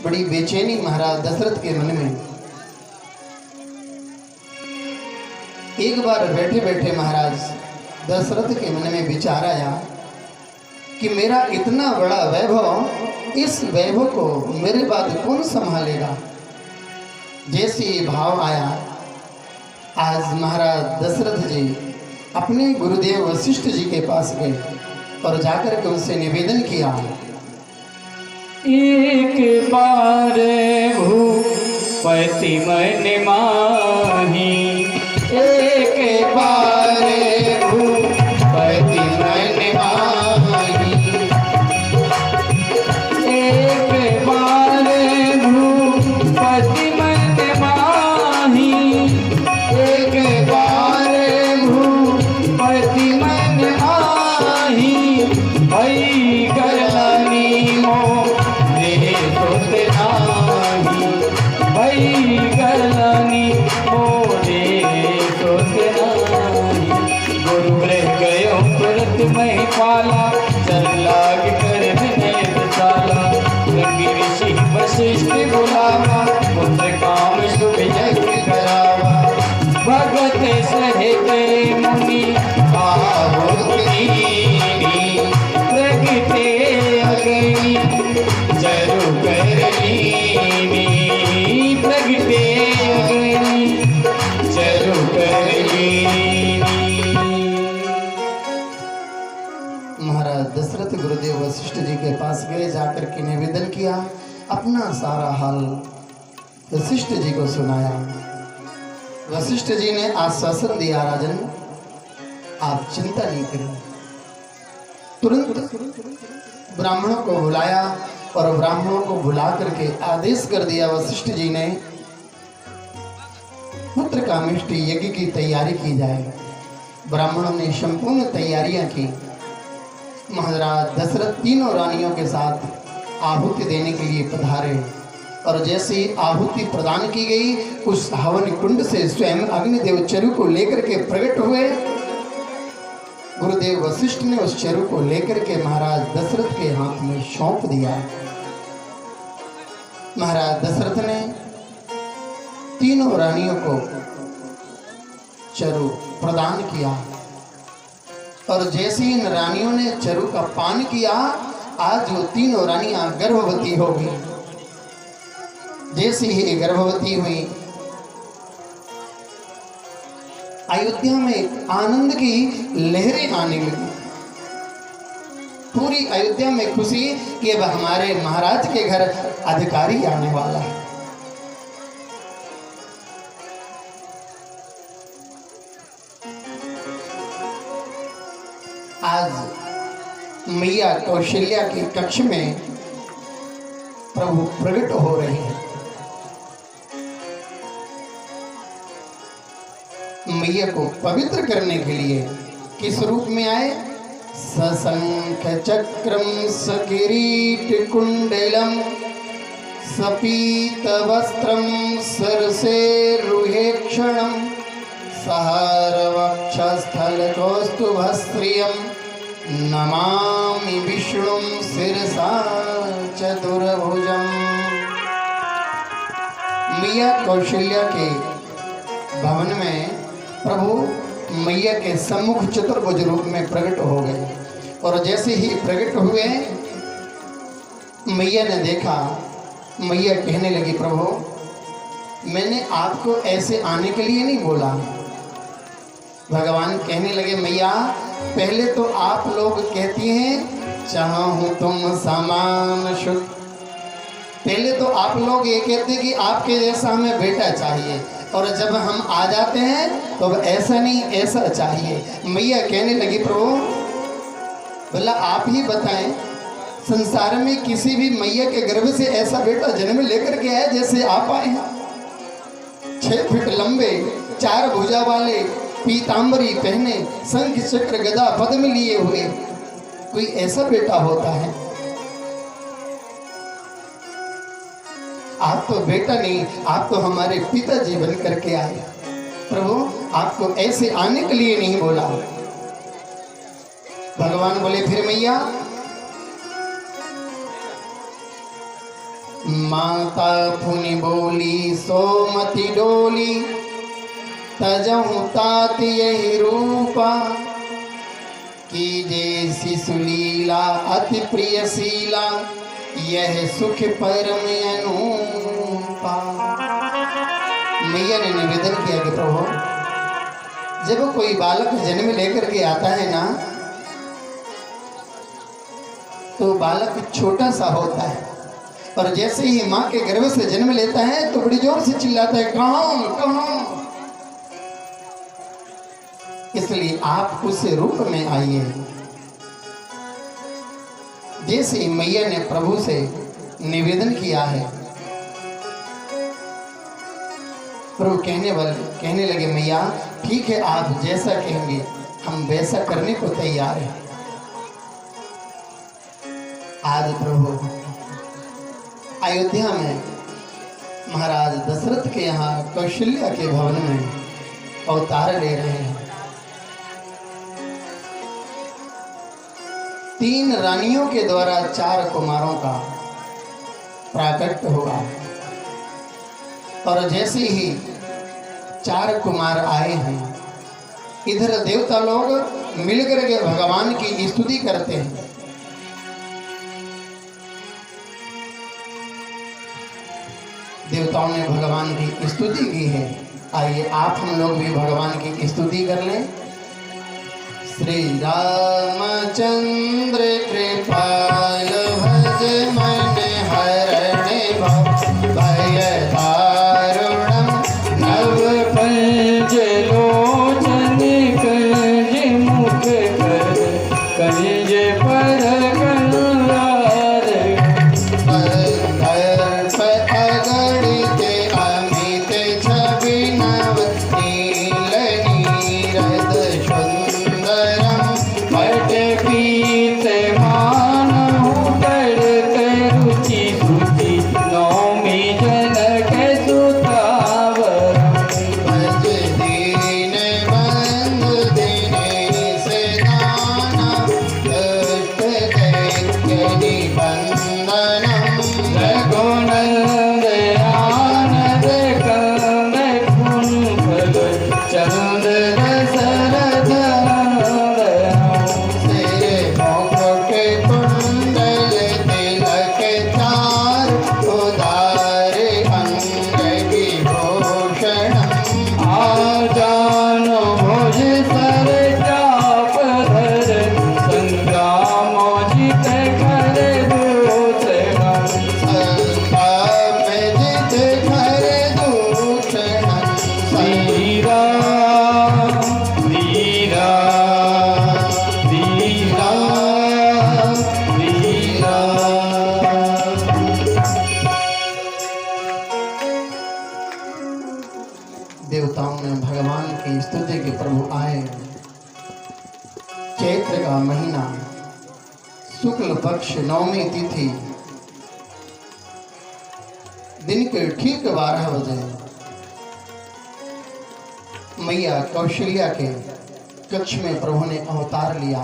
बड़ी बेचैनी महाराज दशरथ के मन में। एक बार बैठे बैठे महाराज दशरथ के मन में विचार आया कि मेरा इतना बड़ा वैभव, इस वैभव को मेरे बाद कौन संभालेगा। जैसे ये भाव आया, आज महाराज दशरथ जी अपने गुरुदेव वशिष्ठ जी के पास गए और जाकर के उनसे निवेदन किया, एक बार भूपति मन माही, एक बार भूपति मन माही, एक बार भूपति मन माही, एक बार भूपति मन माही, भई गलानी मोरे सुत नाही, भई गलानी मोरे सुत नाही। गुरु रह गयो तुरंत मैं पाला, चल लाग कर विनय साला। रंगी ऋषि वशिष्ठ बुलावा, पुत्र काम शुभ जग करावा। भगत सहित मुनि आहुति, प्रगटे अग्नि जरु करनी, प्रगटे अग्नि जरु करनी। महाराज दशरथ गुरुदेव वशिष्ठ जी के पास गए, जाकर के निवेदन किया, अपना सारा हाल वशिष्ठ जी को सुनाया। वशिष्ठ जी ने आश्वासन दिया, राजन आप चिंता नहीं करें। तुरंत ब्राह्मणों को बुलाया और ब्राह्मणों को बुला करके आदेश कर दिया वशिष्ठ जी ने, पुत्र कामेष्टि यज्ञ की तैयारी की जाए। ब्राह्मणों ने संपूर्ण तैयारियां की। महाराज दशरथ तीनों रानियों के साथ आहुति देने के लिए पधारे और जैसे ही आहुति प्रदान की गई, उस हवन कुंड से स्वयं अग्निदेव चरु को लेकर के प्रकट हुए। गुरुदेव वशिष्ठ ने उस चरु को लेकर के महाराज दशरथ के हाथ में सौंप दिया। महाराज दशरथ ने तीनों रानियों को चरु प्रदान किया और जैसे ही इन रानियों ने चरु का पान किया, आज वो तीनों रानियां गर्भवती हो गई। जैसे ही गर्भवती हुई, अयोध्या में आनंद की लहरें आने लगी। पूरी अयोध्या में खुशी कि अब हमारे महाराज के घर अधिकारी आने वाला है। आज मैया कौशल्या के कक्ष में प्रभु प्रकट हो रहे हैं। मैया को पवित्र करने के लिए किस रूप में आए? सशंख चक्रम सकिरीट कुंडलम सपीत वस्त्रम सरसेरुहेक्षणम सहर वक्षस्थल कौस्तुभस्त्रियम नमामि विष्णुं शिरसा चतुर्भुजम। मैया कौशल्या के भवन में प्रभु मैया के सम्मुख चतुर्भुज रूप में प्रकट हो गए और जैसे ही प्रकट हुए, मैया ने देखा। मैया कहने लगी, प्रभु मैंने आपको ऐसे आने के लिए नहीं बोला। भगवान कहने लगे, मैया पहले तो आप लोग कहती हैं चाहूं तुम समान शुद्ध। पहले तो आप लोग ये कहते कि आपके जैसा हमें बेटा चाहिए, और जब हम आ जाते हैं तो अब ऐसा नहीं ऐसा चाहिए। मैया कहने लगी, प्रभु बोला आप ही बताएं, संसार में किसी भी मैया के गर्भ से ऐसा बेटा जन्म लेकर के आए जैसे आप आए हैं। 6 फीट लंबे, 4 भुजा वाले, पीतांबरी पहने, शंख चक्र गदा पद्म लिए हुए कोई ऐसा बेटा होता है? आप तो बेटा नहीं, आप तो हमारे पिताजी बन करके आए। प्रभु आपको ऐसे आने के लिए नहीं बोला। भगवान बोले, फिर मैया माता फुनि बोली सोमति डोली, तजहु तात यही रूपा, कीजे शिशु लीला अति प्रिय शीला, यह सुख परम अनूपा। मैया ने निवेदन किया कि प्रभु, जब कोई बालक जन्म लेकर के आता है ना, तो बालक छोटा सा होता है, और जैसे ही माँ के गर्भ से जन्म लेता है तो बड़ी जोर से चिल्लाता है, कहाँ कहाँ। इसलिए आप उस रूप में आइए। जैसे मैया ने प्रभु से निवेदन किया है, प्रभु कहने लगे, मैया ठीक है, आप जैसा कहेंगे हम वैसा करने को तैयार हैं। आज प्रभु अयोध्या में महाराज दशरथ के यहाँ कौशल्या के भवन में अवतार ले रहे हैं। 3 रानियों के द्वारा 4 कुमारों का प्राकट्य हुआ, और जैसे ही 4 कुमार आए हैं, इधर देवता लोग मिलकर के भगवान की स्तुति करते हैं। देवताओं ने भगवान की स्तुति की है। आइए आप हम लोग भी भगवान की स्तुति कर लें। श्री रामचंद्र कृपाल भज मन हरण भय दारुणम, नव पंच लोचन कंज मुख कर, कंज पर कंगार, अगणित अमित छवि नव नील नीरद सुंदरम, पट पीत मानहु करत रुचि सुचि, नौमी जनक सुतावरम, भज दीन बंधु दिनेश दाना, दुष्ट दैत्य निबंधनम, रघुनंद आनंद कंद कुंभल, चंद दशरथ नंदन, सिर मुकुट कुंडल तिलक चार, उदार अंग विभूषणम, आजानु भुज सर चाप धर, संग्रामोजित कर दूषणम, संताप जित घर दूषणम, श्री राम श्री राम श्री राम श्री राम। देवताओं ने भगवान की स्तुति के प्रभु आए। चैत्र का महीना, शुक्ल पक्ष नवमी तिथि, दिन के ठीक 12 बजे मैया कौशल्या के कक्ष में प्रभु ने अवतार लिया।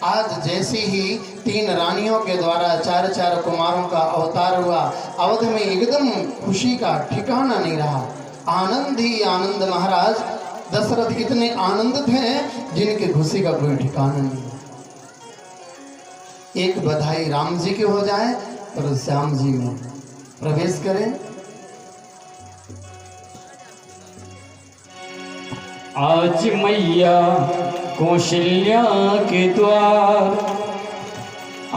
आज जैसे ही 3 रानियों के द्वारा 4 कुमारों का अवतार हुआ, अवध में एकदम खुशी का ठिकाना नहीं रहा। आनंद ही आनंद। महाराज दशरथ इतने आनंदित हैं जिनके खुशी का कोई ठिकाना नहीं। एक बधाई राम जी की हो जाए और श्याम जी में प्रवेश करें। आज मैया कौशल्या के द्वार,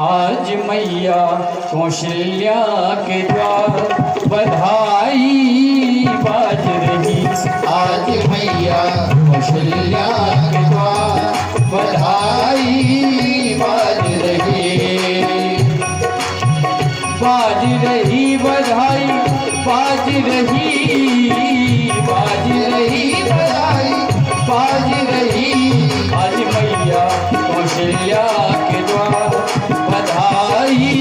आज मैया कौशल्या के द्वार, बधाई बाज रही। आज मैया कौशल्या के द्वार, बधाई बाज रही। बाज रही बधाई, बाज रही, बाज रही बधाई बाज रही। आज मैया कौशल्या के द्वार, बधाई